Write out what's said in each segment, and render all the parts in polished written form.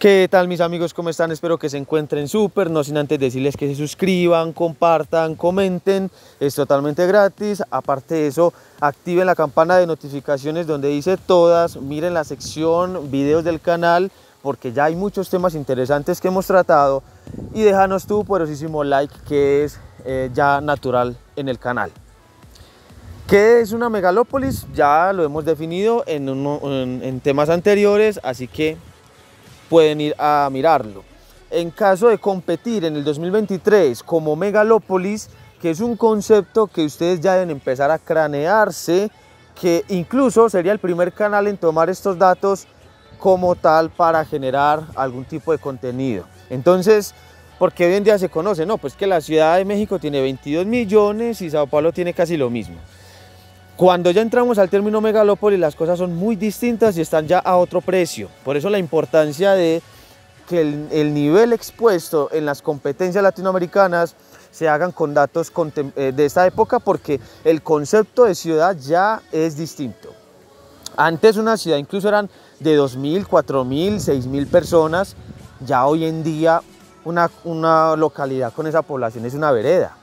¿Qué tal mis amigos? ¿Cómo están? Espero que se encuentren súper, no sin antes decirles que se suscriban, compartan, comenten, es totalmente gratis. Aparte de eso, activen la campana de notificaciones donde dice todas, miren la sección videos del canal porque ya hay muchos temas interesantes que hemos tratado y déjanos tu poderosísimo like que es ya natural en el canal. ¿Qué es una megalópolis? Ya lo hemos definido en temas anteriores, así que pueden ir a mirarlo. En caso de competir en el 2023 como megalópolis, que es un concepto que ustedes ya deben empezar a cranearse, que incluso sería el primer canal en tomar estos datos como tal para generar algún tipo de contenido. Entonces, porque hoy en día se conoce, no, pues que la Ciudad de México tiene 22 millones y Sao Paulo tiene casi lo mismo. Cuando ya entramos al término megalópolis, las cosas son muy distintas y están ya a otro precio. Por eso la importancia de que el nivel expuesto en las competencias latinoamericanas se hagan con datos de esta época, porque el concepto de ciudad ya es distinto. Antes una ciudad incluso eran de 2.000, 4.000, 6.000 personas. Ya hoy en día una localidad con esa población es una vereda.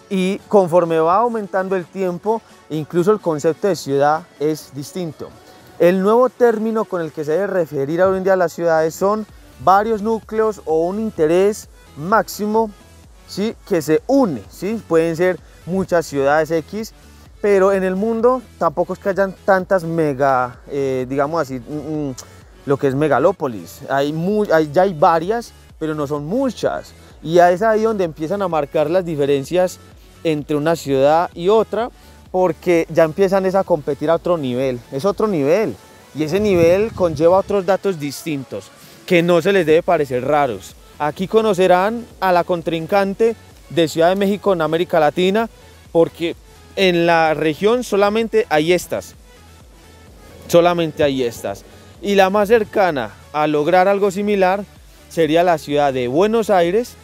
Y conforme va aumentando el tiempo, incluso el concepto de ciudad es distinto. El nuevo término con el que se debe referir hoy en día a las ciudades son varios núcleos o un interés máximo, ¿sí?, que se une, ¿sí? Pueden ser muchas ciudades X, pero en el mundo tampoco es que hayan tantas digamos así, lo que es megalópolis. Ya hay varias, pero no son muchas. Y es ahí donde empiezan a marcar las diferencias entre una ciudad y otra, porque ya empiezan a competir a otro nivel, es otro nivel, y ese nivel conlleva otros datos distintos que no se les debe parecer raros. Aquí conocerán a la contrincante de Ciudad de México en América Latina, porque en la región solamente hay estas, y la más cercana a lograr algo similar sería la ciudad de Buenos Aires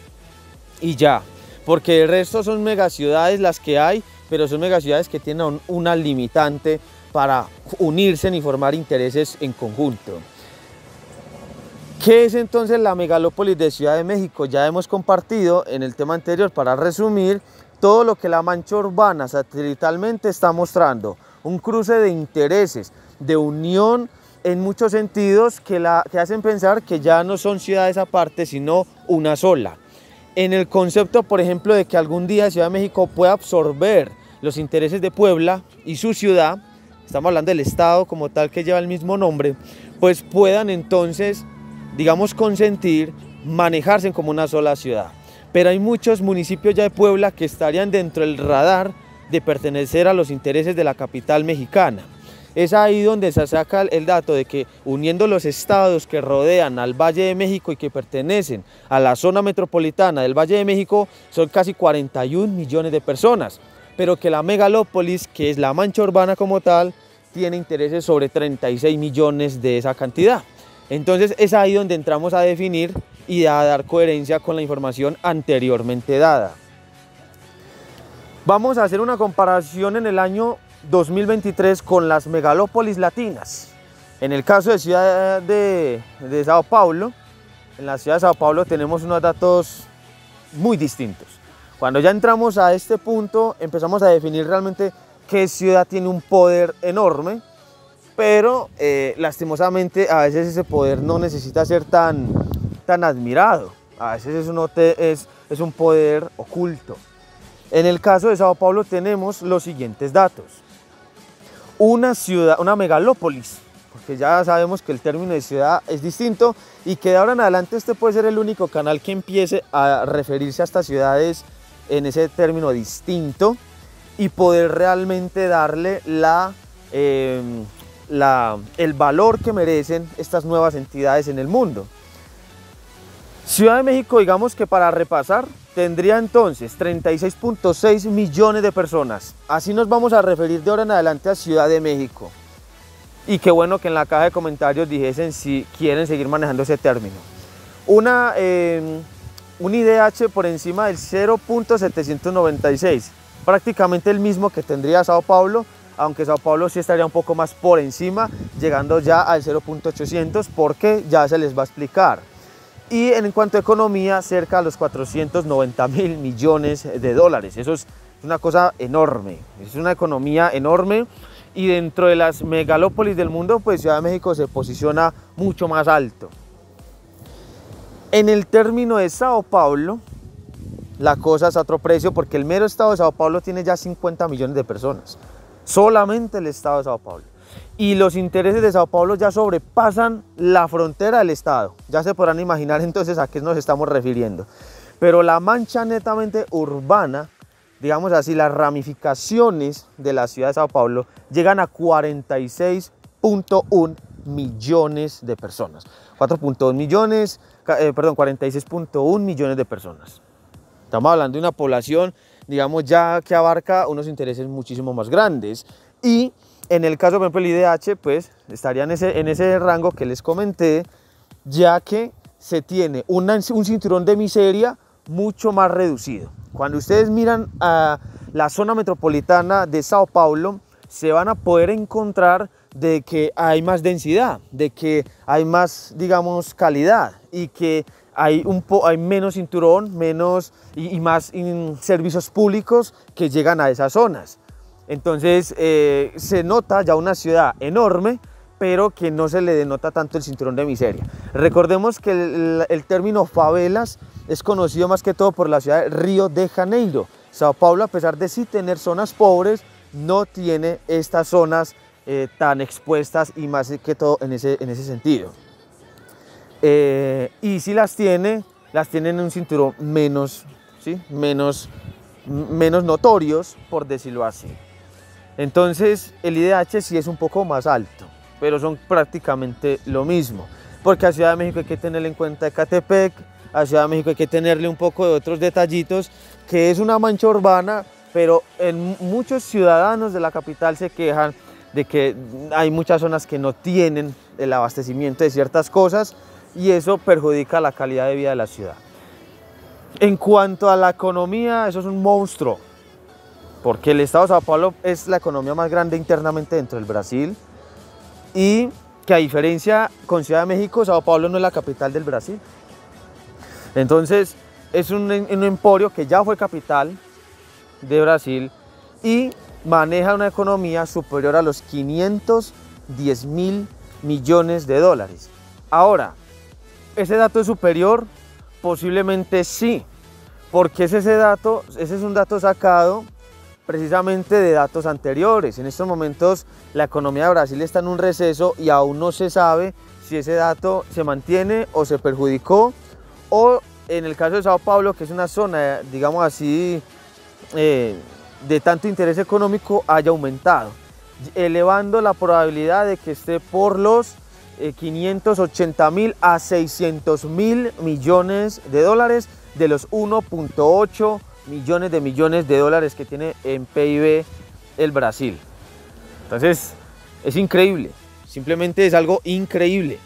y ya. Porque el resto son megaciudades las que hay, pero son megaciudades que tienen una limitante para unirse y formar intereses en conjunto. ¿Qué es entonces la megalópolis de Ciudad de México? Ya hemos compartido en el tema anterior, para resumir, todo lo que la mancha urbana satelitalmente está mostrando. Un cruce de intereses, de unión en muchos sentidos que hacen pensar que ya no son ciudades aparte, sino una sola. En el concepto, por ejemplo, de que algún día Ciudad de México pueda absorber los intereses de Puebla y su ciudad, estamos hablando del estado como tal que lleva el mismo nombre, pues puedan entonces, digamos, consentir manejarse como una sola ciudad. Pero hay muchos municipios ya de Puebla que estarían dentro del radar de pertenecer a los intereses de la capital mexicana. Es ahí donde se saca el dato de que uniendo los estados que rodean al Valle de México y que pertenecen a la zona metropolitana del Valle de México son casi 41 millones de personas, pero que la megalópolis, que es la mancha urbana como tal, tiene intereses sobre 36 millones de esa cantidad. Entonces es ahí donde entramos a definir y a dar coherencia con la información anteriormente dada. Vamos a hacer una comparación en el año 2023 con las megalópolis latinas. En el caso de Ciudad de Sao Paulo, en la ciudad de Sao Paulo tenemos unos datos muy distintos. Cuando ya entramos a este punto, empezamos a definir realmente qué ciudad tiene un poder enorme, pero lastimosamente a veces ese poder no necesita ser tan admirado. A veces es un poder oculto. En el caso de Sao Paulo tenemos los siguientes datos. Una ciudad, una megalópolis, porque ya sabemos que el término de ciudad es distinto y que de ahora en adelante este puede ser el único canal que empiece a referirse a estas ciudades en ese término distinto y poder realmente darle el valor que merecen estas nuevas entidades en el mundo. Ciudad de México, digamos que para repasar, tendría entonces 36.6 millones de personas. Así nos vamos a referir de ahora en adelante a Ciudad de México. Y qué bueno que en la caja de comentarios dijesen si quieren seguir manejando ese término. Un IDH por encima del 0.796, prácticamente el mismo que tendría Sao Paulo, aunque Sao Paulo sí estaría un poco más por encima, llegando ya al 0.800, porque ya se les va a explicar. Y en cuanto a economía, cerca de los 490.000 millones de dólares. Eso es una cosa enorme, es una economía enorme, y dentro de las megalópolis del mundo, pues Ciudad de México se posiciona mucho más alto. En el término de Sao Paulo, la cosa es a otro precio, porque el mero estado de Sao Paulo tiene ya 50 millones de personas, solamente el estado de Sao Paulo. Y los intereses de Sao Paulo ya sobrepasan la frontera del estado. Ya se podrán imaginar entonces a qué nos estamos refiriendo. Pero la mancha netamente urbana, digamos así, las ramificaciones de la ciudad de Sao Paulo llegan a 46.1 millones de personas. 46.1 millones de personas. Estamos hablando de una población, digamos, ya que abarca unos intereses muchísimo más grandes. Y en el caso, por ejemplo, el IDH, pues estaría en ese rango que les comenté, ya que se tiene un cinturón de miseria mucho más reducido. Cuando ustedes miran a la zona metropolitana de Sao Paulo, se van a poder encontrar de que hay más densidad, de que hay más, digamos, calidad, y que hay menos cinturón, y más servicios públicos que llegan a esas zonas. Entonces se nota ya una ciudad enorme, pero que no se le denota tanto el cinturón de miseria. Recordemos que el término favelas es conocido más que todo por la ciudad de Río de Janeiro. Sao Paulo, a pesar de sí tener zonas pobres, no tiene estas zonas tan expuestas, y más que todo en ese sentido. Y si las tiene en un cinturón menos, ¿sí? menos notorios, por decirlo así. Entonces el IDH sí es un poco más alto, pero son prácticamente lo mismo, porque a Ciudad de México hay que tenerle en cuenta Ecatepec, a Ciudad de México hay que tenerle un poco de otros detallitos, que es una mancha urbana, pero muchos ciudadanos de la capital se quejan de que hay muchas zonas que no tienen el abastecimiento de ciertas cosas, y eso perjudica la calidad de vida de la ciudad. En cuanto a la economía, eso es un monstruo, porque el estado de Sao Paulo es la economía más grande internamente dentro del Brasil, y que a diferencia con Ciudad de México, Sao Paulo no es la capital del Brasil. Entonces es un emporio que ya fue capital de Brasil y maneja una economía superior a los 510.000 millones de dólares. Ahora, ¿ese dato es superior? Posiblemente sí, porque ese es un dato sacado precisamente de datos anteriores. En estos momentos la economía de Brasil está en un receso y aún no se sabe si ese dato se mantiene o se perjudicó, o en el caso de Sao Paulo, que es una zona, digamos así, de tanto interés económico, haya aumentado, elevando la probabilidad de que esté por los 580.000 a 600.000 millones de dólares de los 1.8 millones de dólares que tiene en PIB el Brasil. Entonces es increíble, simplemente es algo increíble.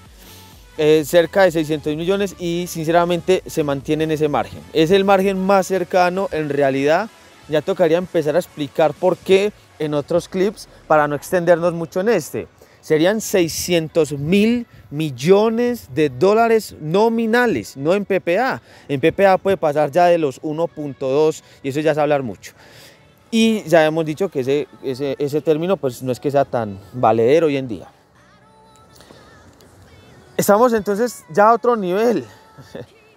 Cerca de 600 millones, y sinceramente se mantiene en ese margen. Es el margen más cercano en realidad. Ya tocaría empezar a explicar por qué en otros clips, para no extendernos mucho en este. Serían 600.000 millones de dólares nominales, no en PPA. En PPA puede pasar ya de los 1.2, y eso ya es hablar mucho. Y ya hemos dicho que ese término pues no es que sea tan valedero hoy en día. Estamos entonces ya a otro nivel,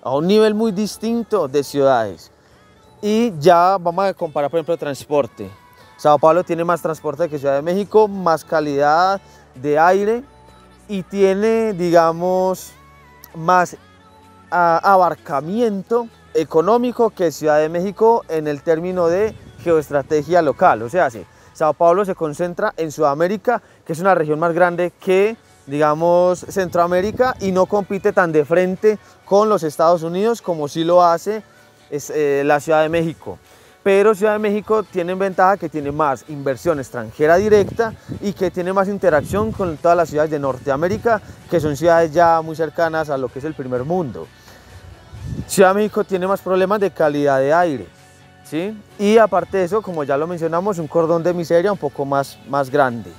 a un nivel muy distinto de ciudades. Y ya vamos a comparar, por ejemplo, transporte. Sao Paulo tiene más transporte que Ciudad de México, más calidad de aire, y tiene, digamos, más abarcamiento económico que Ciudad de México en el término de geoestrategia local. O sea, sí, Sao Paulo se concentra en Sudamérica, que es una región más grande que, digamos, Centroamérica, y no compite tan de frente con los Estados Unidos como sí lo hace la Ciudad de México. Pero Ciudad de México tiene ventaja que tiene más inversión extranjera directa y que tiene más interacción con todas las ciudades de Norteamérica, que son ciudades ya muy cercanas a lo que es el primer mundo. Ciudad de México tiene más problemas de calidad de aire. ¿sí? Y aparte de eso, como ya lo mencionamos, un cordón de miseria un poco más grande.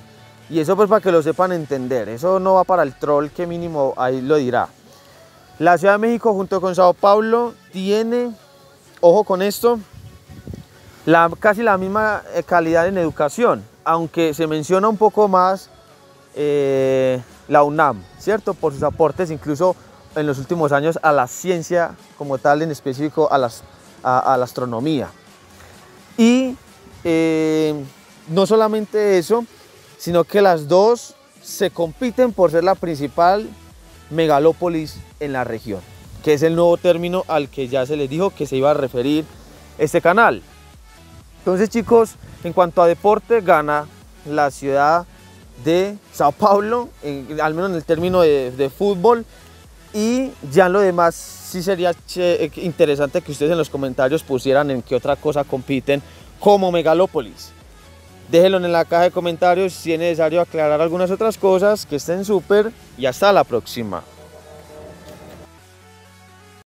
Y eso pues para que lo sepan entender, eso no va para el troll que mínimo ahí lo dirá. La Ciudad de México junto con Sao Paulo tiene, ojo con esto, casi la misma calidad en educación, aunque se menciona un poco más la UNAM, ¿cierto? Por sus aportes incluso en los últimos años a la ciencia como tal, en específico a la astronomía. Y no solamente eso, sino que las dos se compiten por ser la principal megalópolis en la región, que es el nuevo término al que ya se les dijo que se iba a referir este canal. Entonces, chicos, en cuanto a deporte, gana la ciudad de Sao Paulo, al menos en el término de fútbol, y ya en lo demás sí sería interesante que ustedes en los comentarios pusieran en qué otra cosa compiten como megalópolis. Déjenlo en la caja de comentarios si es necesario aclarar algunas otras cosas. Que estén súper y hasta la próxima.